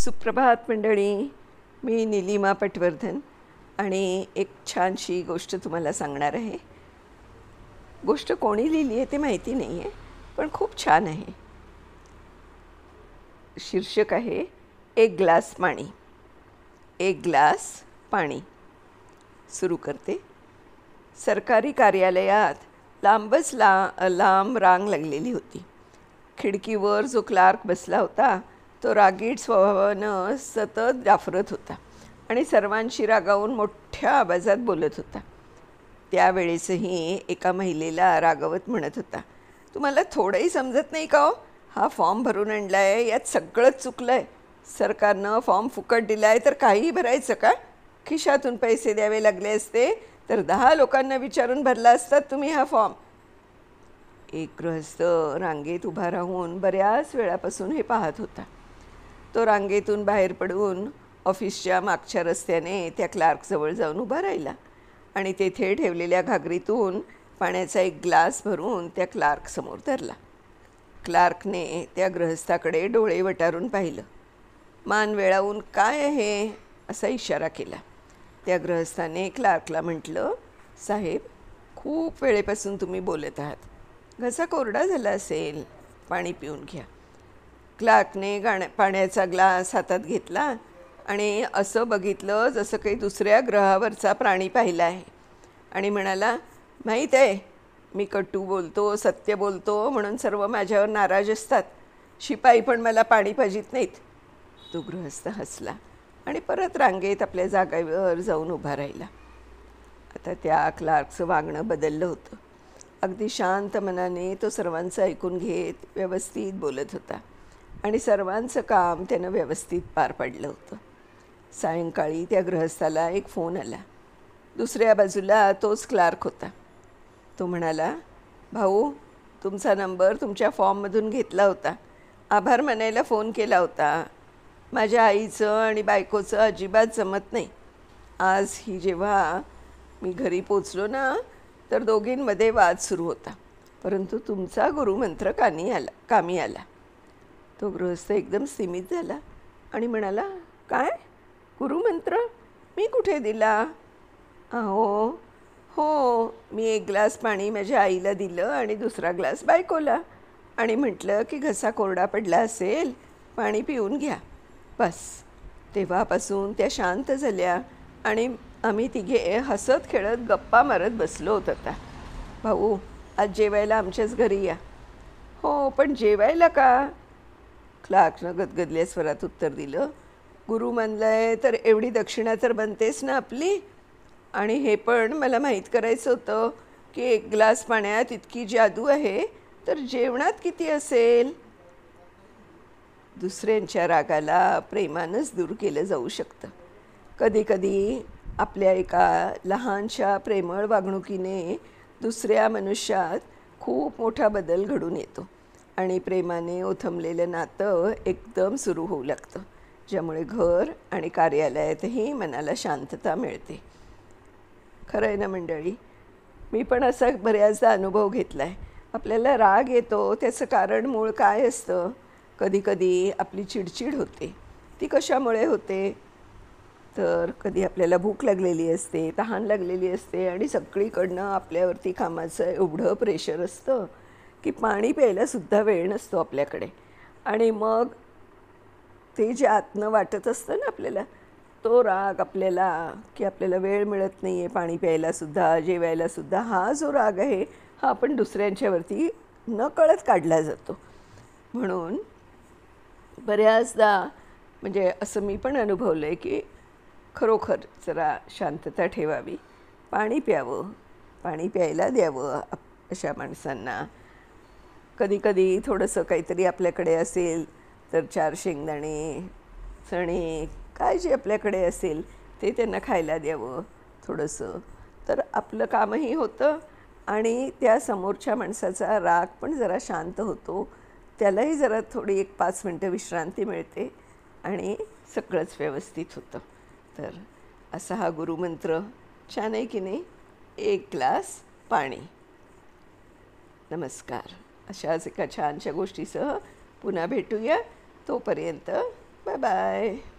सुप्रभात मंडळी. मी निलिमा पटवर्धन आणि एक छानशी गोष्ट तुम्हाला सांगणार आहे. गोष्ट कोणी लिहिली आहे ते माहिती नाही आहे, पण खूप छान आहे. शीर्षक आहे एक ग्लास पाणी. एक ग्लास पाणी. सुरू करते. सरकारी कार्यालयात लांबच लांब रांग लागलेली होती. खिडकीवर जो क्लार्क बसला होता तो रागीट स्वभावानं सतत जाफरत होता आणि सर्वांशी रागावून मोठ्या आवाजात बोलत होता. त्यावेळेसही एका महिलेला रागवत म्हणत होता, तुम्हाला थोडंही समजत नाही का हो? हा फॉर्म भरून आणला आहे, यात सगळंच चुकलं आहे. सरकारनं फॉर्म फुकट दिला आहे तर काहीही भरायचं का? खिशातून पैसे द्यावे लागले असते तर 10 लोकांना विचारून भरला असतात तुम्ही हा फॉर्म. एक गृहस्थ रांगेत उभा राहून बऱ्याच वेळापासून हे पाहत होता. तो रांगेतून बाहेर पडून ऑफिसच्या मागच्या रस्त्याने त्या क्लार्कजवळ जाऊन उभा राहिला आणि तेथे ठेवलेल्या घागरीतून पाण्याचा एक ग्लास भरून त्या क्लार्कसमोर धरला. क्लार्कने त्या गृहस्थाकडे डोळे वटारून पाहिलं. मान वेळावून काय आहे असा इशारा केला. त्या गृहस्थाने क्लार्कला म्हटलं, साहेब, खूप वेळेपासून तुम्ही बोलत आहात. घसा कोरडा झाला असेल, पाणी पिऊन घ्या. क्लार्कने पाण्याचा ग्लास हातात घेतला आणि असं बघितलं जसं काही दुसऱ्या ग्रहावरचा प्राणी पाहिला आहे आणि म्हणाला, माहीत आहे, मी कटू बोलतो, सत्य बोलतो म्हणून सर्व माझ्यावर नाराज असतात. शिपाई पण मला पाणी पाजित नाहीत. तो गृहस्थ हसला आणि परत रांगेत आपल्या जागेवर जाऊन उभा राहिला. आता त्या क्लार्कचं वागणं बदललं होतं. अगदी शांत मनाने तो सर्वांचं ऐकून घेत व्यवस्थित बोलत होता आणि सर्वांचं काम त्यानं व्यवस्थित पार पाडलं होतं. सायंकाळी त्या गृहस्थाला एक फोन आला. दुसऱ्या बाजूला तोच क्लार्क होता. तो म्हणाला, भाऊ, तुमचा नंबर तुमच्या फॉर्ममधून घेतला होता. आभार मानायला फोन केला होता. माझ्या आईचं आणि बायकोचं अजिबात जमत नाही. आज ही जेव्हा मी घरी पोचलो ना तर दोघींमध्ये वाद सुरू होता, परंतु तुमचा गुरुमंत्र कामी आला. तो गृहस्थ एकदम स्तिमित झाला आणि म्हणाला, काय गुरुमंत्र? मी कुठे दिला? अहो हो, मी एक ग्लास पाणी माझ्या आईला दिलं आणि दुसरा ग्लास बायकोला आणि म्हटलं की घसा कोरडा पडला असेल, पाणी पिऊन घ्या. बस तेव्हापासून त्या शांत झाल्या आणि आम्ही तिघे हसत खेळत गप्पा मारत बसलो होत आता. भाऊ, आज जेवायला आमच्याच घरी या. हो, पण जेवायला का? क्लार्कनं गदगदल्या स्वरात उत्तर दिलं, गुरु मानलंय तर एवढी दक्षिणा तर बनतेच ना आपली. आणि हे पण मला माहीत करायचं होतं की एक ग्लास पाण्यात इतकी जादू आहे तर जेवणात किती असेल. दुसऱ्यांच्या रागाला प्रेमानंच दूर केलं जाऊ शकतं. कधीकधी आपल्या एका लहानशा प्रेमळ वागणुकीने दुसऱ्या मनुष्यात खूप मोठा बदल घडून येतो आणि प्रेमाने ओथंबलेलं नातं एकदम सुरू होऊ लागतं, ज्यामुळे घर आणि कार्यालयातही मनाला शांतता मिळते. खरं आहे ना मंडळी? मी पण असा बऱ्याचदा अनुभव घेतला आहे. आपल्याला राग येतो त्याचं कारण मूळ काय असतं? कधीकधी आपली चिडचिड होते. ती कशामुळे होते? तर कधी आपल्याला भूक लागलेली असते, तहान लागलेली असते आणि सगळीकडनं आपल्यावरती कामाचं एवढं प्रेशर असतं की पाणी प्यायलासुद्धा वेळ नसतो आपल्याकडे. आणि मग ते जे आतनं वाटत असतं ना आपल्याला, तो राग आपल्याला की आपल्याला वेळ मिळत नाही आहे पाणी प्यायलासुद्धा, जेवायलासुद्धा, हा जो राग आहे हा आपण दुसऱ्यांच्यावरती नकळत काढला जातो. म्हणून बऱ्याचदा म्हणजे असं मी पण अनुभवलं आहे की खरोखर जरा शांतता ठेवावी, पाणी प्यावं, पाणी प्यायला द्यावं अशा माणसांना. कधीकधी थोडंसं काहीतरी आपल्याकडे असेल तर 4 शेंगदाणे, चणे, काय जे आपल्याकडे असेल ते त्यांना खायला द्यावं थोडंसं, तर आपलं कामही होतं आणि त्या समोरच्या माणसाचा राग पण जरा शांत होतो. त्यालाही जरा थोडी 1-5 मिनटं विश्रांती मिळते आणि सगळंच व्यवस्थित होतं. तर असा हा गुरुमंत्र छान आहे की नाही? एक ग्लास पाणी. नमस्कार. अशाच एका छानशा गोष्टीसह पुन्हा भेटूया. तोपर्यंत बाय बाय.